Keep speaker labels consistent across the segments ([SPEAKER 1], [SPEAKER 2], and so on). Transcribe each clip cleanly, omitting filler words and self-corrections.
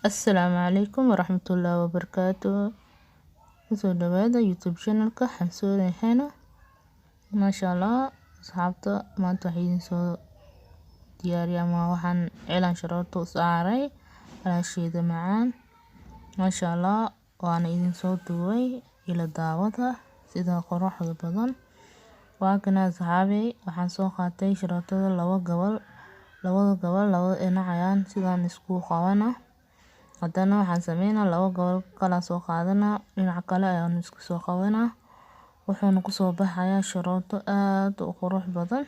[SPEAKER 1] Assalaamu calaykum waraxmatullaahi wabarakaatuh. Kusoo dhawaada YouTube channelka Xamsoodin Heno. Maasha Allah, asxaabta maanta waxaan idin soo diyaariyay ama waxaan cilaan sharooto u saaray alaasheeda macaan. Maasha Allah, waana idin soo duubay ila daawada sida quruxda badan. Waa kana asxaabi waxaan soo qaatay sharootada laba gobol laba dhinac ayaan sidaan isku qabanaa. Haddana waxaan sameynaa laba gobol kala soo qaadanaa dhinaca kale ayaan isku soo qabanaa. Wuxuuna ku soo baxayaa sharooto aad u qurux badan.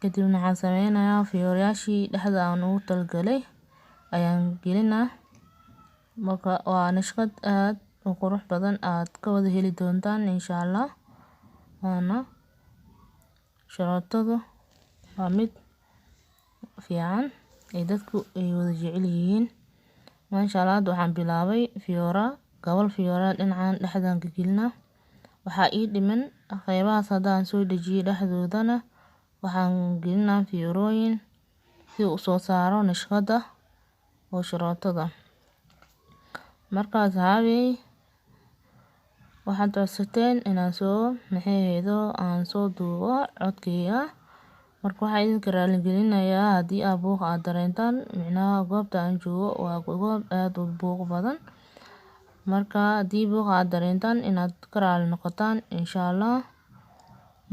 [SPEAKER 1] Kadibna waxaan sameynayaa fiyooryaashii dhexda aan ugu talgalay ayaan gelinaa. Marka waa nashqad aad u qurux badan aad ka wada heli doontaan insha Allah. Waana sharootada waa mid fiican ay dadku ay wada jecel yihiin. Maasha Allah, waxaan bilaabay gobol fiyoora dhinacaan dhexdaan ka gelinaa. Waxaa ii dhiman qaybahaas haddaan soo dejiyay dhexdoodana waxaan gelinaa fiyoorooyin si uu soo saaro nashqada oo sharootada. Markaas waxaad codsateen inaan aan soo duubo codkayga. Marka waxaan idinka raali gelinayaa haddii aad buuq aad dareentaan micnaha goobta aan joogo waa goob aad u buuq badan. Marka haddii buuq aad dareentaan inaad ka raali noqotaan insha Allah.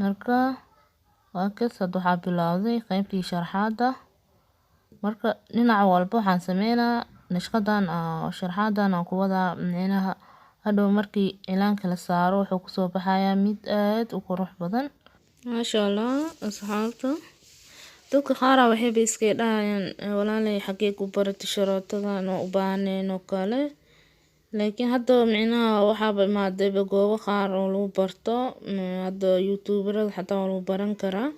[SPEAKER 1] Marka waa waxaa bilaawday qaybtii sharxaada. Marka dhinac walba waxaan sameynaa nashqadan sharxaadan aan ku wada micnaha hadhow markii cilaanka la saaro wuxuu ku soo baxayaa mid aad u qurux badan. Maasha Allah, asxaabta dadka qaar waxay iska dhahayaan walaalay xagee ku baratay sharootada oo u baahneen oo kale. Laakiin hadda micnaha waxaa imaaday goobo qaar oo lagu barto hadda YouTuberada xataa lagu baran karaa.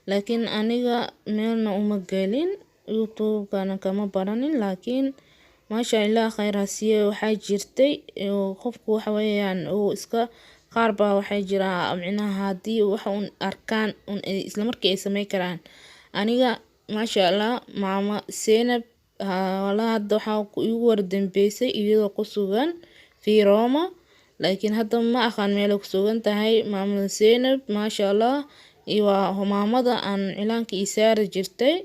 [SPEAKER 1] Laakiin aniga meelna uma gelin YouTube-kana kama baranin. Laakiin maasha Allah khayr hasiye waxay jirtay qofku waxa weeyaan oo iska qaar baa waxay jiraa micnaha haddii wax un arkaan isla markii ay sameyn karaan. Aniga maasha Allah maama Zainab walaal hadda waxaa igu wardambeysay iyadoo ku sugan Roma. Laakiin hadda ma aqaan meel ku sugan tahay maama Zainab. Maasha Allah iyo maamada aan cilaanka ii saari jirtay.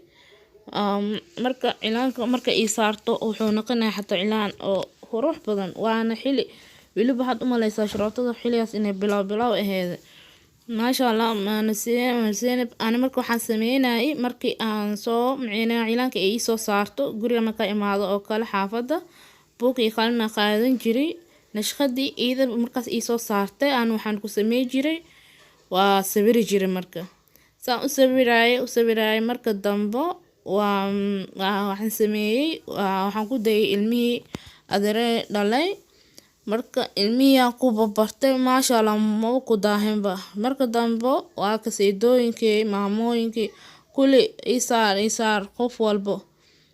[SPEAKER 1] Marka cilaanka marka ii saarto wuxuu noqonayaa xataa cilaan oo qurux badan. Waana xilli weliba waxaad u maleysaa sharootada xilligaas inay bilow ahayd. Maasha Allah maama Zainab ani marka waxaan sameynay markii aan soo micnaha cilaanka ii soo saarto guriga marka imaado oo kale xaafada buuq iyo qalin qaadan jiray. Nashqadii iyada markaas ii soo saartay aan waxaan ku sameey jiray waa sawiri jiray marka. Saan u sawiraay marka dambe waxaan sameeyay waxaan ku dayay ilmihii adeere dhalay. Marka ilmihii aan ku bartay maasha Allah ma ku daahinba. Marka dambe waa ka seedooyinkii maamooyinkii kulli ii saar qof walbo.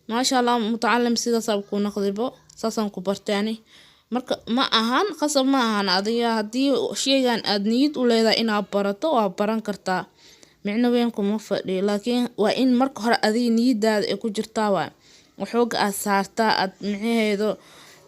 [SPEAKER 1] Maasha Allah mutacallim sidaas ku noqdayba saasaan ku bartay. Marka ma ahan qasab ma ahan adiga haddii sheygan aad niyad u leedahay inaad barato waa baran kartaa. Micno weyn kuma fadhiyo. Laakiin waa in marka hore adiga niyadaada ay ku jirtaa waa waxooga aad saartaa aad micnaheedu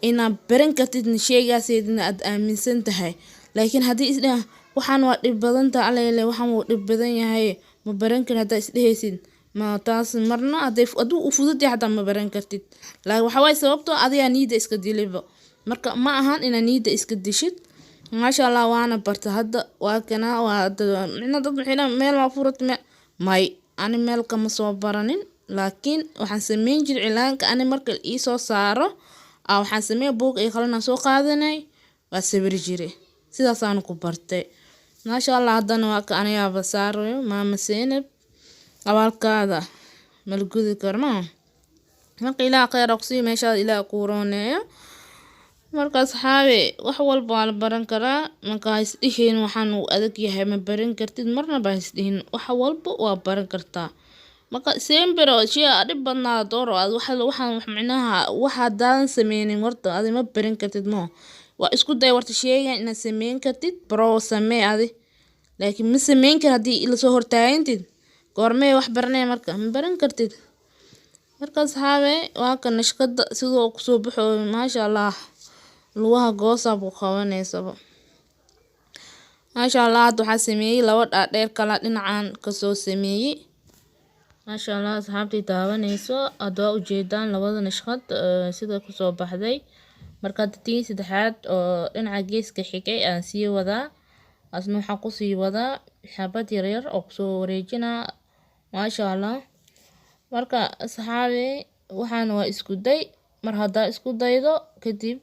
[SPEAKER 1] inaad baran kartid sheygaasina aad aaminsan tahay. Laakiin haddii isdhaha waxaan waa dhib badan tahay waxaan wuu dhib badan yahay ma baran karin hadda isdhehaysid ma taas marna hadduu u fudud yahay xataa ma baran kartid. Laakiin waxa way sababtoo adiga niyada iska diliba. Marka ma ahan inaad niyada iska dishid. Maasha Allah waana barta hadda waa kana waa micnaha dad maxay meel ma furat may ani meel kama soo baranin. Laakiin waxaan sameyn jiray cilaanka ani marka ii soo saaro waxaan sameeyay buuq iyo qalin soo qaadanay waa sawiri jiray. Sidaas aan ku bartay. Maasha Allah haddana waa ka aniga basaarayo maama Zainab awalkaada malgudi karno. Marka ilaa khayr aqsi meesha ilaa kuuroneeyo. Markaas wax walba waa la baran karaa. Marka isdhihin waxaan u adag yahay ma baran kartid marna baa isdhihin wax walba waa baran kartaa. Marka sembero shey dhib badnaa dooro waxaan micnaha waxa daan sameynin warta adi ma baran kartid ma. Waa isku day warta sheygan inaad sameyn kartid baro samee adi. Laakiin ma sameyn kar haddii ila soo hortaayintid goormee wax baranay marka ma baran kartid. marka asxaabe waa kan nashqada sidoo kusoo baxo maasha Allah lugaha goosa buu qabaneysaba maasha Allah hadda waxaa sameeyey laba dhaadheer kala dhinacan kasoo sameeyey maasha Allah asxaabtii daawanayso hadda waa ujeedaan labada nashqad sida kusoo baxday marka tii saddexaad oo dhinaca geeska xigay aan sii wadaa asna waxaan kusii wadaa xabad yaryar oo kusoo wareejinaa maasha Allah marka asxaabe waxaan waa isku day mar haddaa isku daydo kadib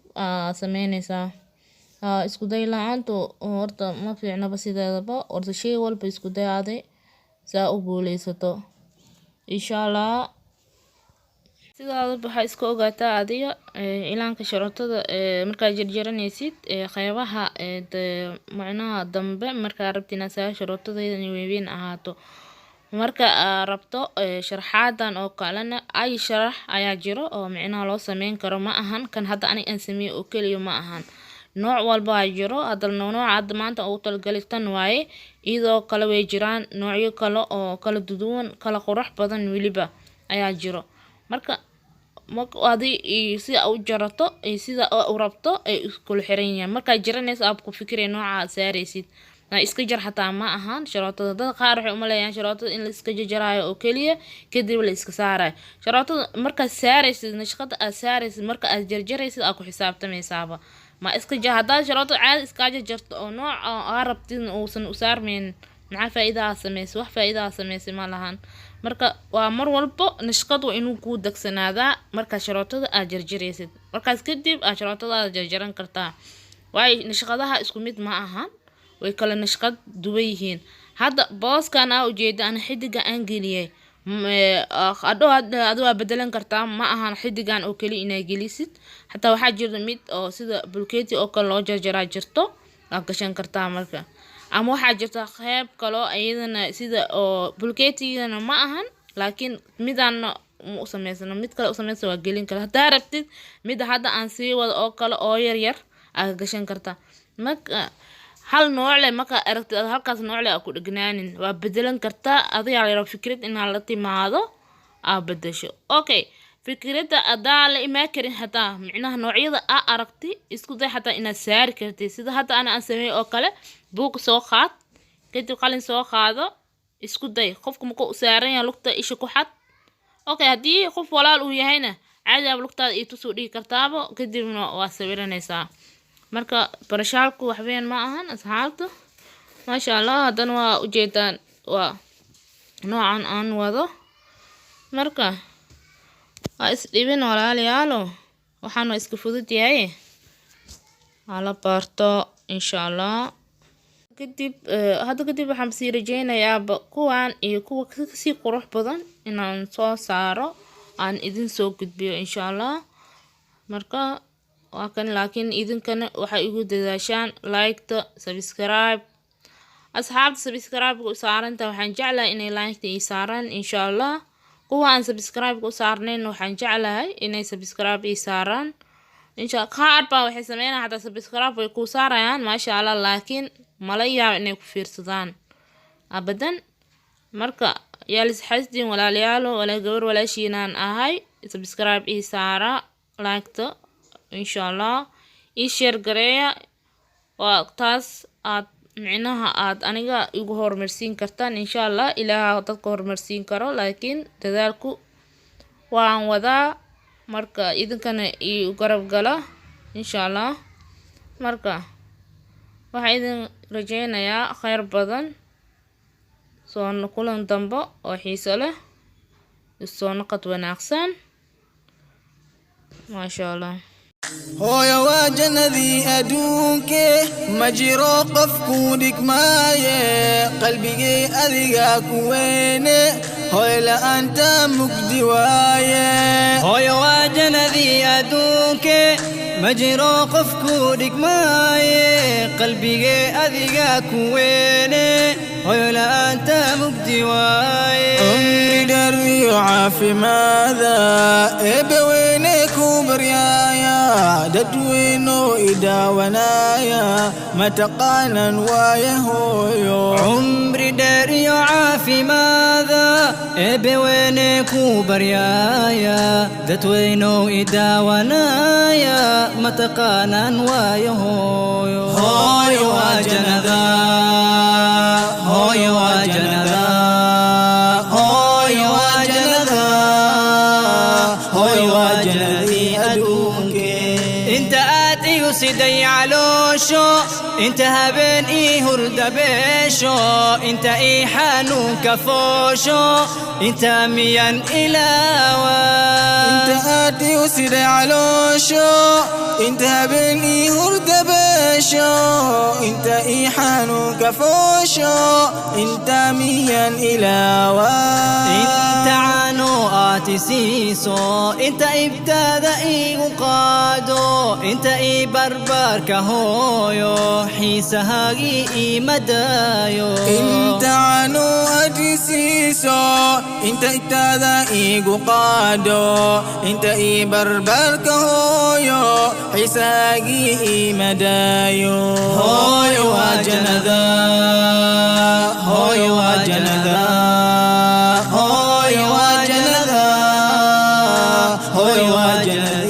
[SPEAKER 1] sameynaysaa isku day la'aantu horta ma fiicnaba sideedaba horta shay walba isku day aaday saa u guuleysato insha Allah sidaada waxaa iska ogaataa adiga ilaanka sharootada markaa jarjaranaysid qaybaha macnaha dambe markaa rabti inaad saa sharootadeeda inay weyn ahaato marka rabto sharaxaadan oo kalena ay sharax ayaa jiro oo macnaha loo sameyn karo ma ahan kan hadda aniga aan sameeyo oo kaliya ma ahan nooc walba ay jiro hadda nooca hadda maanta ugu talgalay tan waaye iyadoo kala way jiraan noocyo kale oo kala duwan kala qurux badan waliba ayaa jiro marka sida u jarato sida u rabto ay isku xiran yihiin marka jaranaysa aad ku fikirey nooca saaraysid iska jar xataa ma ahan sharootada dad qaar waxay u maleeyaan sharootada in la iska jaraayo oo kaliya kadib la iska saarayo sharootada marka saaraysid nashqada aad saaraysid marka aad jarjaraysid aad ku xisaabtamaysaaba ma iska jar hadaa sharootada caadi iska jarto oo nooc aad rabtid uusan u saarmeyn maxaa faa'iido aad sameysay wax faa'iido aad sameysay ma lahan marka waa mar walba nashqadu inuu ku dagsanaadaa marka sharootada aad jarjaraysid markaas kadib aad sharootada aad jarjaran kartaa waay nashqadaha isku mid ma ahan way kala nashqad duwan yihiin hadda booskan aa ujeeda aan xidiga aan geliyay adoo bedelan kartaa ma ahan xidigan oo kaliya inaa gelisid xataa waxaa jirta mid oo sida bulkeeti oo kale loo jarjaraa jirto aad gashan kartaa marka ama waxaa jirta qayb kale iyadana sida oo bulkeetigana ma ahan laakiin midaan u sameysano mid kale u sameysano waa gelin kara hadaa rabtid mid hadda aan sii wado oo kale oo yar aad gashan kartaa marka hal nooc leh marka aragtid halkaas nooc leh ku dhagnaanin waa bedelan kartaa adiga yar fikrad inaad la timaado aad bedesho okay fikradda adaa la imaan karin hataa macnaha noocyada aad aragti isku day hataa inaad saari kartid sida hadda aan sameeyo oo kale buug soo qaad kadib qalin soo qaado isku day qofka markuu saaran yahay lugta isha ku xad okay haddii qof walaal uu yahayna caadi ah lugtaada ii tusoo dhigi kartaaba kadibna waa sawiranaysaa marka barashaalku wax weyn ma ahan asxaabta maasha Allah hadan waa ujeedaan waa noocan aan wado marka waa isdhibin walaalayaalo waxaan waa iska fudud yahay ala barto insha Allah kadib hadda kadib waxaan sii rajeynayaa kuwan iyo kuwa kasii qurux badan inaan soo saaro aan idin soo gudbiyo insha Allah marka waa kan laakiin idinkana waxay igu dadaashaan like-ta subscribe asxaabta subscribe ku saaranta waxaan jeclahay inay like-ta ii saaraan insha Allah kuwa aan subscribe ku saarnayn waxaan jeclahay inay subscribe ii saaraan insha Allah qaar baa waxay sameeyaan hada subscribe way ku saarayaan maasha Allah laakiin malayaa inay ku fiirsadaan abadan marka yaalis xasdin walaalayaalo wala gabar walaashiinaan ahay subscribe ii saara like-ta insha Allah ii share gareeya waa taas aad micnaha aad aniga igu horumarsiin kartaan insha Allah ilaaha dadka horumarsiin karo laakiin dadaalku waan wadaa marka idinkana ii garab gala insha Allah marka waxaan idin rajeynayaa khayr badan soo kulan dambe oo xiiso leh soo noqod wanaagsan maasha Allah
[SPEAKER 2] hooyo waa jannadii adduunke ma jiro qof ku dhigmaaye qalbigay adiga ku weyne hooyo la'aanta mugdi waaye
[SPEAKER 3] hooyo waa jannadii adduunke ma jiro qof ku dhigmaaye qalbigay adiga ku weyne hooyo la'aanta mugdi waaye
[SPEAKER 2] umri dheer iyo caafimaada eebbe weyne ku baryaaya ددوينو إدا ونايا متقانا ويهويو
[SPEAKER 3] عمري داري عافي ماذا بوينكو بريايا دتوينو إدا ونايا متقانا ويهويو هوي واجنذا هوي واجنذا هوي واجنذا هوي واجنذي أدونك انت آتي سيدي علوشو انت هبن هرد بيشو انت حانو كفوشو انت ميان إلاوى
[SPEAKER 2] انت آتي سيدي علوشو انت هبن هرد بيشو انت حانو كفوشو انت ميان إلاوى
[SPEAKER 3] انت عنو آتي سيسو انت ابتدى قادو انت بربر كهويو حيسهاقي مدايو
[SPEAKER 2] انت عنو آتي سيسو انت ابتدى قادو انت بربر كهويو حيسهاقي مدايو
[SPEAKER 3] هوي واجنذا هوي واجنذا هوي واجنذا هوي واجنذا